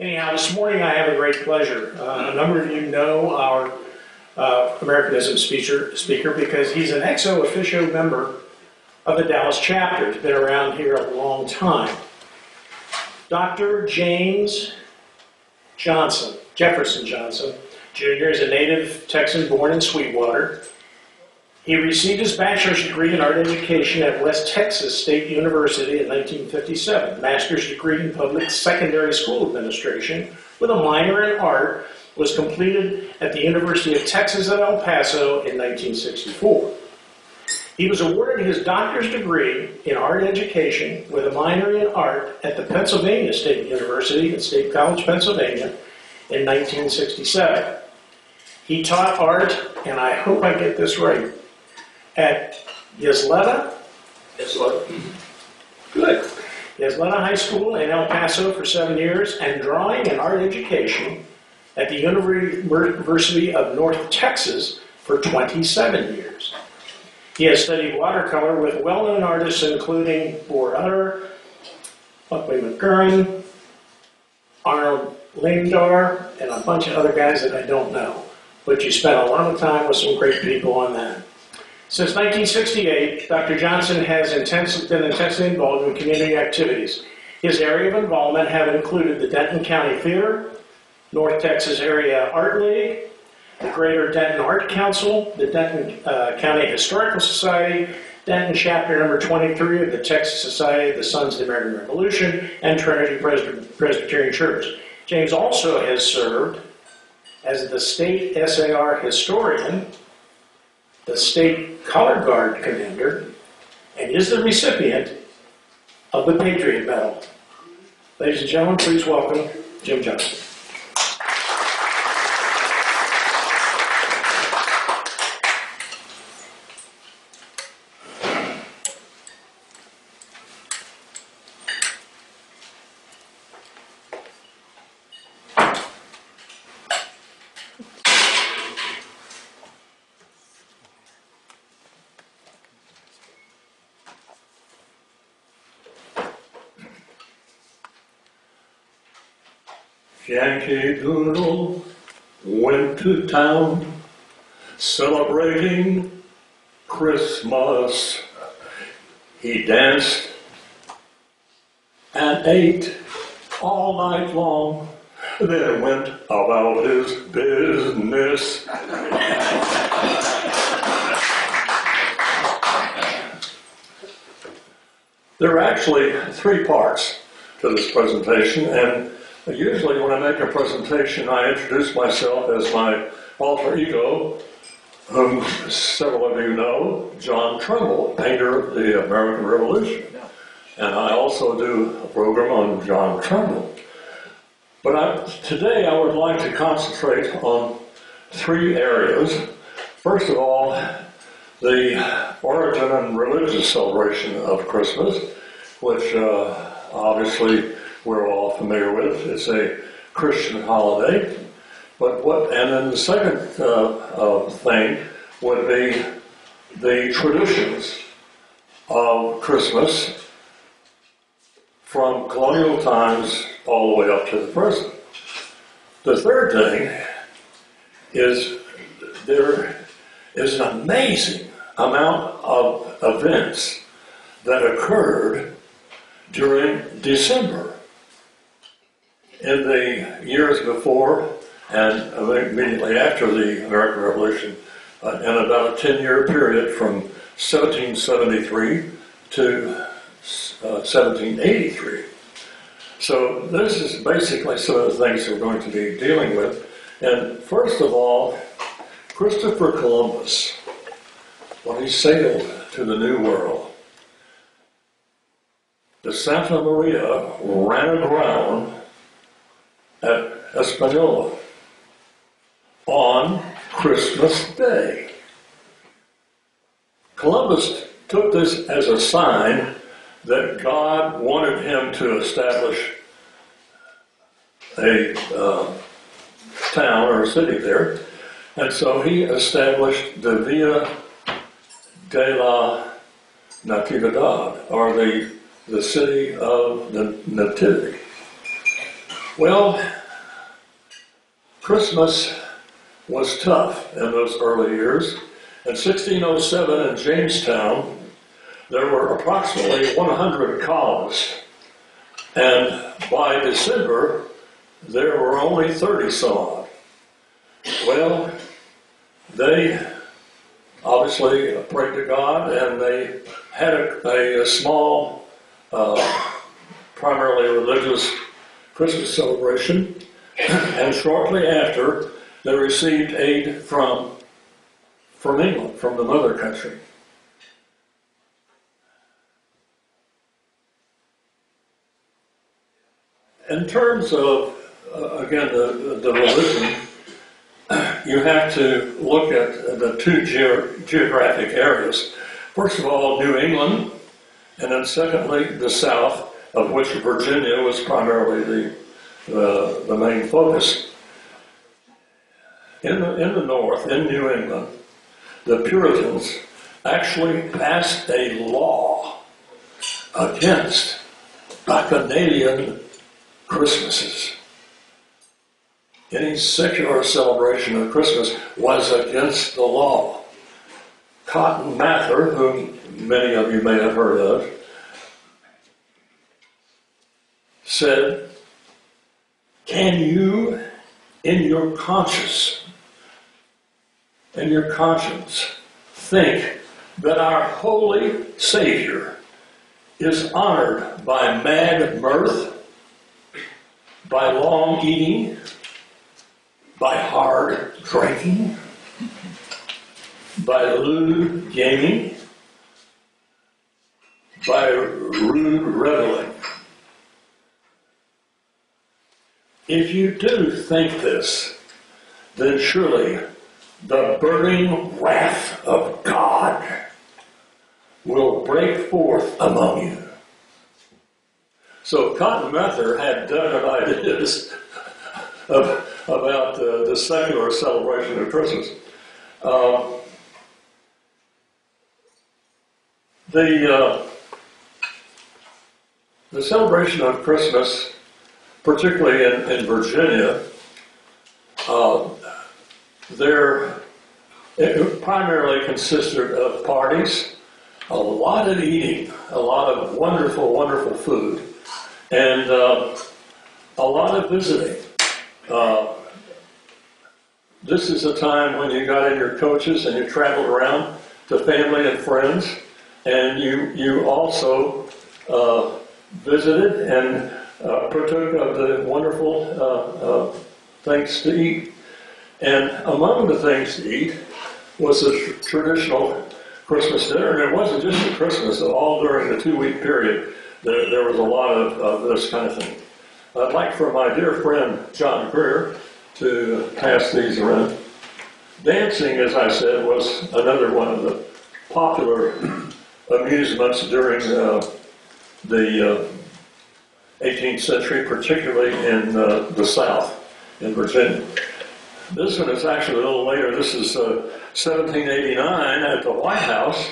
Anyhow, this morning I have a great pleasure. A number of you know our Americanism speaker because he's an ex officio member of the Dallas chapter. He's been around here a long time. Dr. James Jefferson Johnson, Jr. is a native Texan born in Sweetwater. He received his bachelor's degree in art education at West Texas State University in 1957, master's degree in public secondary school administration with a minor in art was completed at the University of Texas at El Paso in 1964. He was awarded his doctor's degree in art education with a minor in art at the Pennsylvania State University at State College, Pennsylvania in 1967. He taught art, and I hope I get this right, at Ysleta? Good. Ysleta High School in El Paso for 7 years, and drawing and art education at the University of North Texas for 27 years. He has studied watercolor with well-known artists including Boar Utter, Buckley McGurran, Arnold Lindar, and a bunch of other guys that I don't know. But you spent a lot of time with some great people on that. Since 1968, Dr. Johnson has been intensely involved in community activities. His area of involvement have included the Denton County Theater, North Texas Area Art League, the Greater Denton Art Council, the Denton County Historical Society, Denton Chapter number 23 of the Texas Society of the Sons of the American Revolution, and Trinity Presbyterian Church. James also has served as the State SAR Historian, the State Color Guard Commander, and is the recipient of the Patriot Medal. Ladies and gentlemen, please welcome Jim Johnson. Yankee Doodle went to town celebrating Christmas. He danced and ate all night long, then went about his business. There are actually 3 parts to this presentation, and usually when I make a presentation, I introduce myself as my alter ego, whom several of you know, John Trumbull, painter of the American Revolution. And I also do a program on John Trumbull. But today I would like to concentrate on 3 areas. First of all, the origin and religious celebration of Christmas, which obviously we're all familiar with. It's a Christian holiday. And then the second thing would be the traditions of Christmas from colonial times all the way up to the present. The third thing is there is an amazing amount of events that occurred during December. In the years before and immediately after the American Revolution, in about a 10-year period from 1773 to 1783. So this is basically some of the things we're going to be dealing with. And first of all, Christopher Columbus, when he sailed to the New World, the Santa Maria ran aground at Hispaniola on Christmas Day. Columbus took this as a sign that God wanted him to establish a town or a city there, and so he established the Via de la Natividad, or the city of the Nativity. Well, Christmas was tough in those early years. In 1607 in Jamestown, there were approximately 100 colonists. And by December, there were only 30 some odd. Well, they obviously prayed to God, and they had a small, primarily religious Christmas celebration. And shortly after, they received aid from England, from the mother country. In terms of, again, the religion, you have to look at the two geographic areas. First of all, New England, and then secondly, the South, of which Virginia was primarily the main focus. In the North, in New England, the Puritans actually passed a law against Bacchanalian Christmases. Any secular celebration of Christmas was against the law. Cotton Mather, whom many of you may have heard of, said, "Can you, in your conscience, think that our holy Savior is honored by mad mirth, by long eating, by hard drinking, by lewd gaming, by rude reveling? If you do think this, then surely the burning wrath of God will break forth among you." So Cotton Mather had definite ideas about the secular celebration of Christmas. The celebration of Christmas, particularly in Virginia, it primarily consisted of parties, a lot of eating, a lot of wonderful, wonderful food, and a lot of visiting. This is a time when you got in your coaches and you traveled around to family and friends, and you also visited and partook of the wonderful things to eat. And among the things to eat was the traditional Christmas dinner. And it wasn't just at Christmas, all during the 2-week period, there was a lot of this kind of thing. I'd like for my dear friend John Greer to pass these around. Dancing, as I said, was another one of the popular amusements during the 18th century, particularly in the South, in Virginia. This one is actually a little later. This is 1789 at the White House,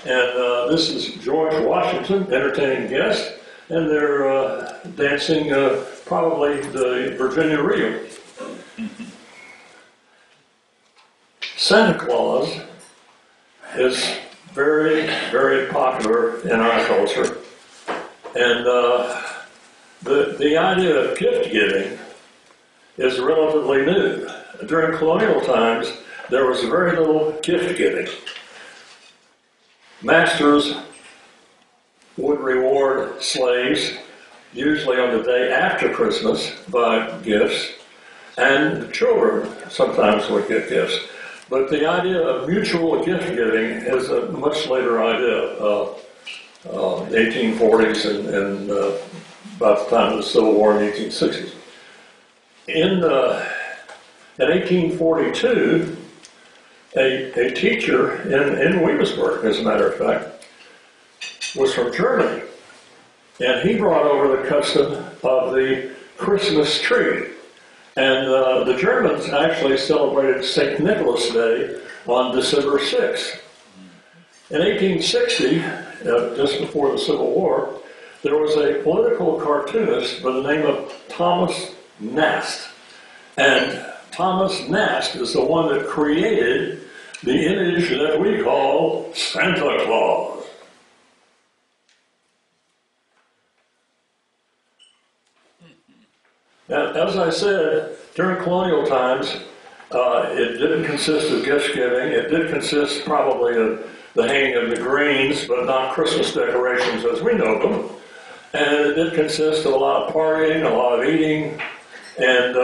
and this is George Washington entertaining guests, and they're dancing probably the Virginia Reel. Santa Claus is very, very popular in our culture, and the idea of gift giving is relatively new. During colonial times, there was very little gift giving. Masters would reward slaves, usually on the day after Christmas, by gifts, and the children sometimes would get gifts. But the idea of mutual gift giving is a much later idea, the 1840s and about the time of the Civil War in the 1860s. In 1842, a teacher in Williamsburg, as a matter of fact, was from Germany, and he brought over the custom of the Christmas tree. And the Germans actually celebrated St. Nicholas Day on December 6th. In 1860, just before the Civil War, there was a political cartoonist by the name of Thomas Nast. And Thomas Nast is the one that created the image that we call Santa Claus. Now, as I said, during colonial times, it didn't consist of gift giving. It did consist probably of the hanging of the greens, but not Christmas decorations as we know them. And it did consist of a lot of partying, a lot of eating, and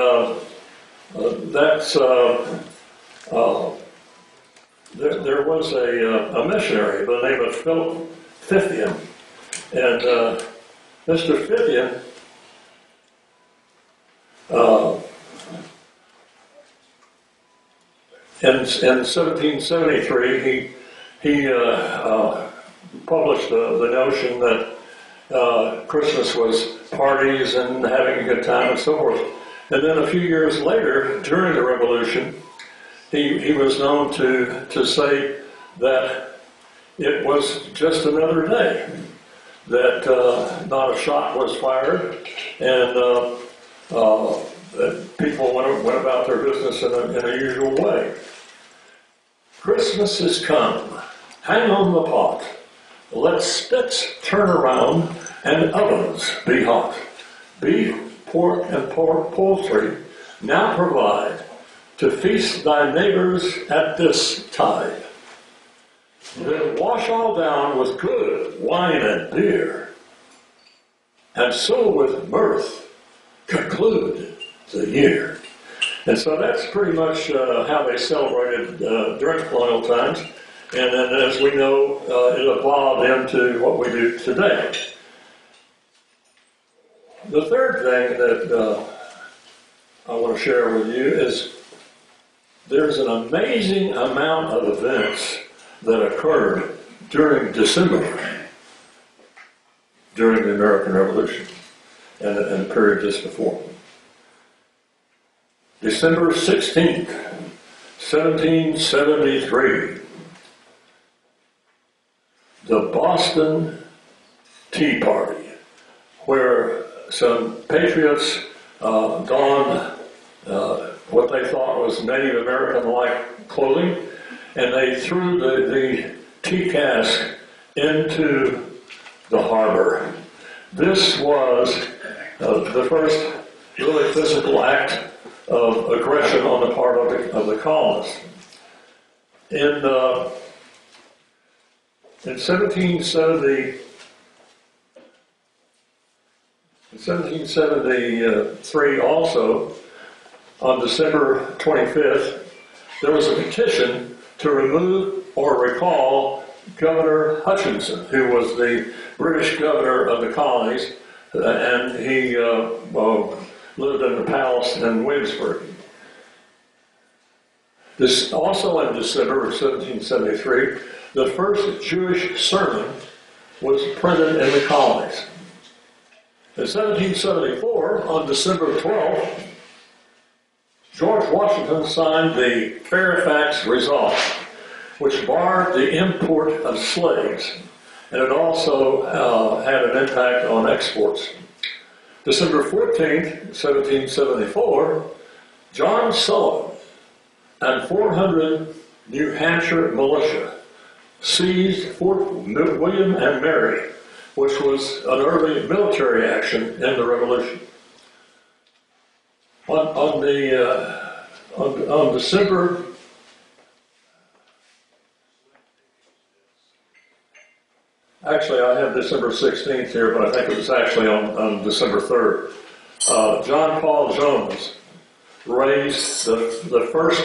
there was a missionary by the name of Philip Fithian, and Mr. Fithian in 1773, he published the notion that Christmas was parties and having a good time and so forth. And then a few years later, during the Revolution, he was known to say that it was just another day, that not a shot was fired, and that people went about their business in a usual way. Christmas is come. Hang on the pot. Let spits turn around and ovens be hot. Beef, pork, and poultry now provide to feast thy neighbors at this tide. Then wash all down with good wine and beer, and so with mirth conclude the year. And so that's pretty much how they celebrated during colonial times. And then, as we know, it evolved into what we do today. The third thing that I want to share with you is there's an amazing amount of events that occurred during December, during the American Revolution and the period just before. December 16th, 1773, the Boston Tea Party, where some patriots donned what they thought was Native American-like clothing, and they threw the tea cask into the harbor. This was the first really physical act of aggression on the part of the colonists. In 1773 also, on December 25th, there was a petition to remove or recall Governor Hutchinson, who was the British governor of the colonies, and he lived in the palace in Williamsburg. This also in December of 1773, the first Jewish sermon was printed in the colonies. In 1774, on December 12th, George Washington signed the Fairfax Resolve, which barred the import of slaves, and it also had an impact on exports. December 14th, 1774, John Sullivan and 400 New Hampshire militia seized Fort William and Mary, which was an early military action in the Revolution. On December Actually, I have December 16th here, but I think it was actually on December 3rd. John Paul Jones raised the first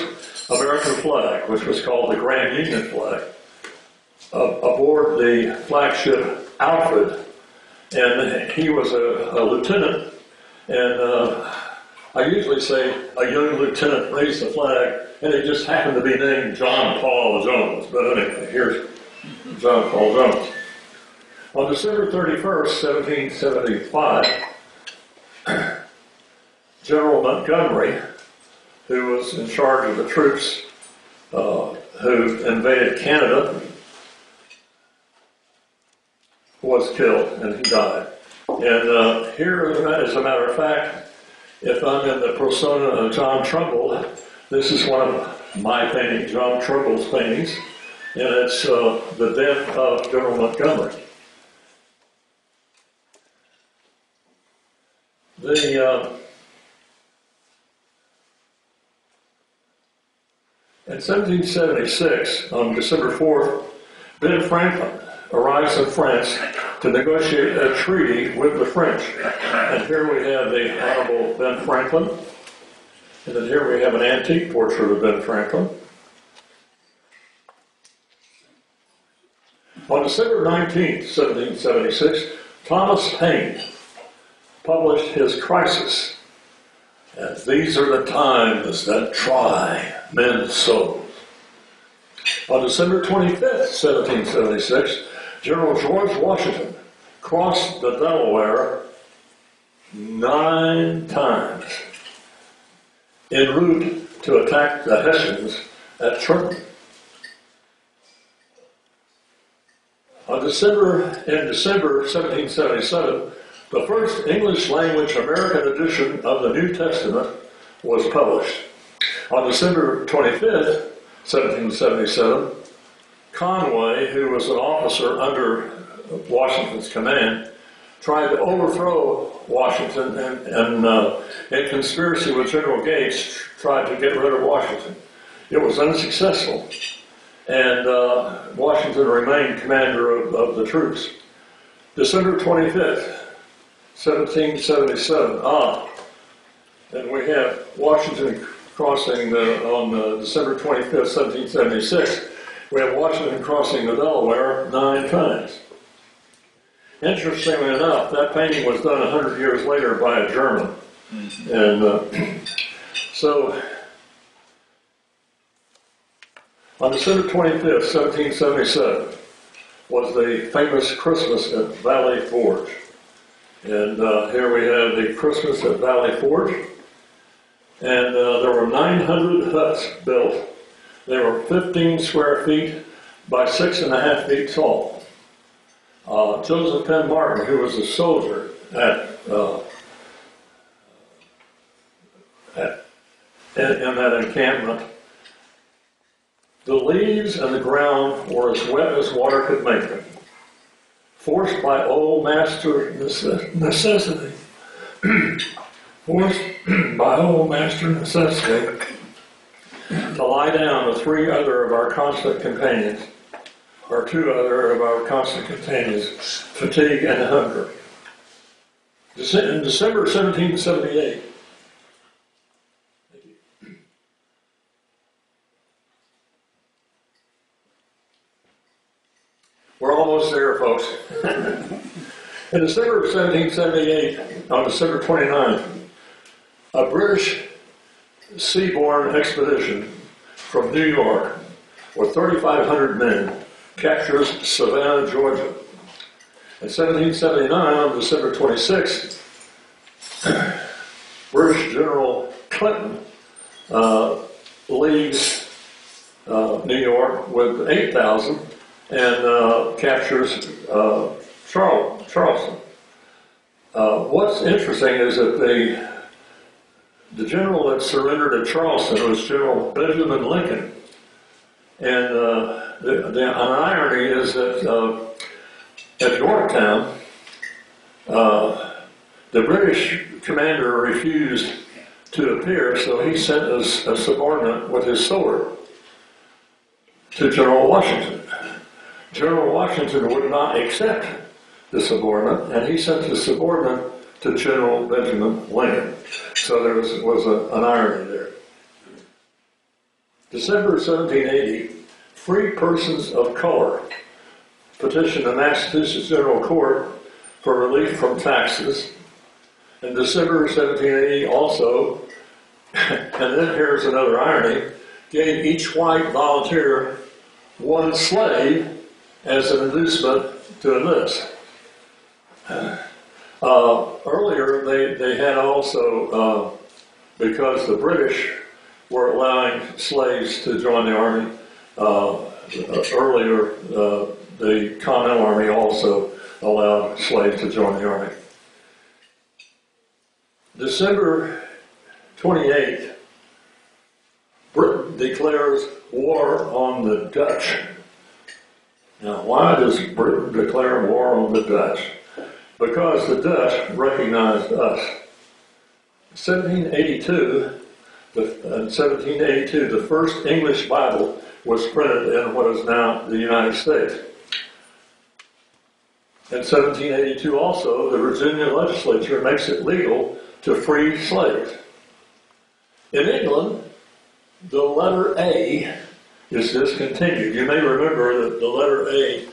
American flag, which was called the Grand Union flag, aboard the flagship Alfred, and he was a lieutenant, and I usually say a young lieutenant raised the flag, and it just happened to be named John Paul Jones. But anyway, here's John Paul Jones. On December 31st, 1775, General Montgomery, who was in charge of the troops who invaded Canada, was killed, and he died. And here, as a matter of fact, if I'm in the persona of John Trumbull, this is one of my paintings, John Trumbull's paintings, and it's the death of General Montgomery. In 1776, on December 4th, Ben Franklin arrives in France to negotiate a treaty with the French. And here we have the Honorable Ben Franklin. And then here we have an antique portrait of Ben Franklin. On December 19th, 1776, Thomas Paine published his Crisis. And these are the times that try men's souls. On December 25th, 1776, General George Washington crossed the Delaware 9 times en route to attack the Hessians at Trenton. In December 1777, the first English-language American edition of the New Testament was published. On December 25th, 1777, Conway, who was an officer under Washington's command, tried to overthrow Washington and in conspiracy with General Gates, tried to get rid of Washington. It was unsuccessful, and Washington remained commander of the troops. December 25th, 1777. And we have Washington crossing on December 25th, 1776. We have Washington crossing the Delaware 9 times. Interestingly enough, that painting was done 100 years later by a German. And so, on December 25th, 1777, was the famous Christmas at Valley Forge. And here we have the Christmas at Valley Forge. And there were 900 huts built. They were 15 square feet by 6.5 feet tall. Joseph Penn Martin, who was a soldier in that encampment, the leaves and the ground were as wet as water could make them. Forced by old master necessity, forced by old master necessity to lie down with 2 other of our constant companions, fatigue and hunger. In December 1778, we're almost there, folks. In December of 1778, on December 29th, a British seaborne expedition from New York with 3,500 men captures Savannah, Georgia. In 1779, on December 26th, British General Clinton leaves New York with 8,000 and captures Charleston. What's interesting is that the general that surrendered at Charleston was General Benjamin Lincoln. And an irony is that at Yorktown, the British commander refused to appear, so he sent a subordinate with his sword to General Washington. General Washington would not accept the subordinate, and he sent the subordinate to General Benjamin Lincoln. So there was an irony there. December 1780, free persons of color petitioned the Massachusetts General Court for relief from taxes. In December 1780 also, and then here's another irony, gave each white volunteer 1 slave as an inducement to enlist. Earlier, they had also, because the British were allowing slaves to join the army, earlier the Continental Army also allowed slaves to join the army. December 28, Britain declares war on the Dutch. Now, why does Britain declare war on the Dutch? Because the Dutch recognized us. In 1782, the first English Bible was printed in what is now the United States. In 1782 also, the Virginia legislature makes it legal to free slaves. In England, the letter A is discontinued. You may remember that the letter A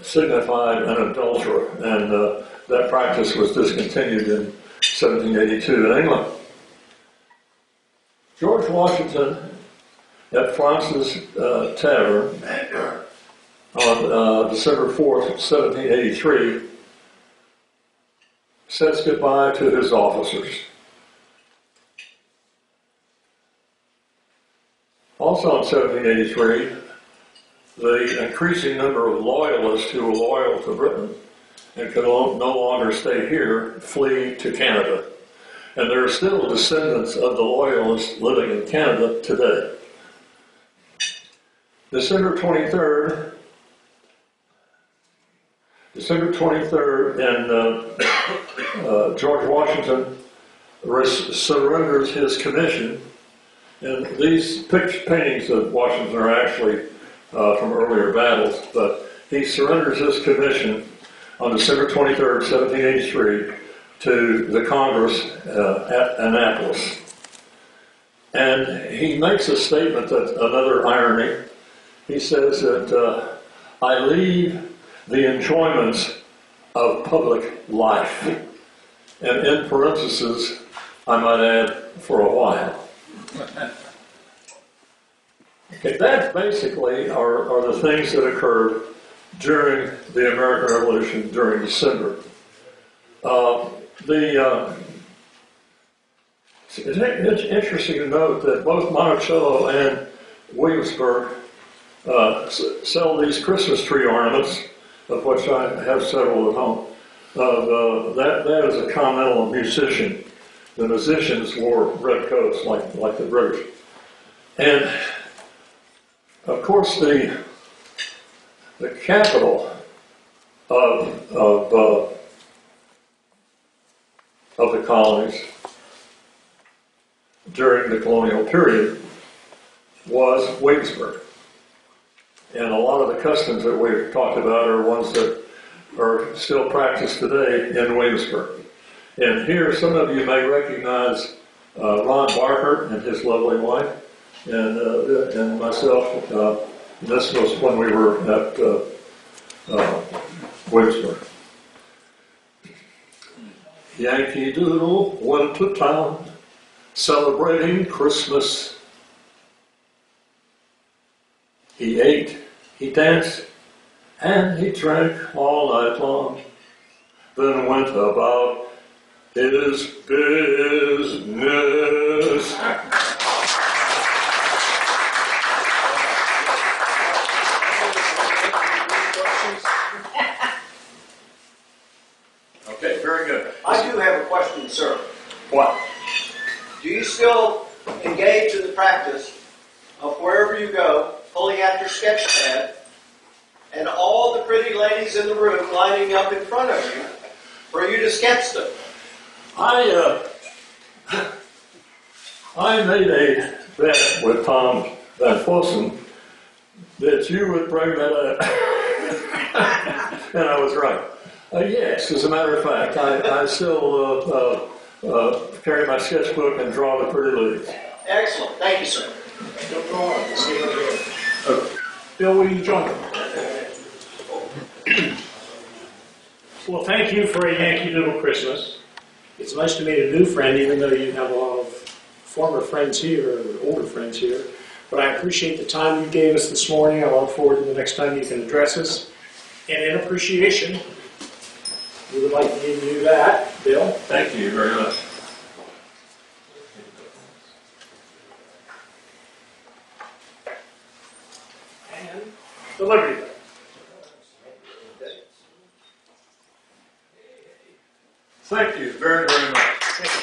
signified an adulterer, and that practice was discontinued in 1782 in England. George Washington at Fraunces Tavern on December 4th, 1783, says goodbye to his officers. Also in 1783, the increasing number of loyalists who were loyal to Britain and could no longer stay here flee to Canada. And there are still descendants of the loyalists living in Canada today. December 23rd, and George Washington surrenders his commission. And these paintings of Washington are actually from earlier battles, but he surrenders his commission on December 23rd, 1783, to the Congress at Annapolis. And he makes a statement that, another irony, he says that I leave the enjoyments of public life. And in parentheses, I might add, for a while. Okay, that basically are the things that occurred during the American Revolution during December. It's interesting to note that both Monticello and Williamsburg sell these Christmas tree ornaments, of which I have several at home. That is a continental musician. The musicians wore red coats like the British. And of course the capital of the colonies during the colonial period was Williamsburg. And a lot of the customs that we've talked about are ones that are still practiced today in Williamsburg. And here, some of you may recognize Ron Barker and his lovely wife, and myself. This was when we were at Williamsburg. Yankee Doodle went to town celebrating Christmas. He ate, he danced, and he drank all night long, then went about his business. Okay, very good. I do have a question, sir. What? Do you still engage in the practice of wherever you go, pulling out your sketch pad, and all the pretty ladies in the room lining up in front of you for you to sketch them? I made a bet with Tom Van Fossen that you would bring that up. And I was right. Yes, as a matter of fact, I still carry my sketchbook and draw the pretty ladies. Excellent. Thank you, sir. Don't go on. Let's see what we do. Bill, will you join me? Well, thank you for a Yankee Doodle Christmas. It's nice to meet a new friend, even though you have a lot of former friends here, or older friends here. But I appreciate the time you gave us this morning. I look forward to the next time you can address us. And in appreciation, we would like to give you that, Bill. Thank you very much. And the Liberty Bell. Thank you very, very much. Thank you.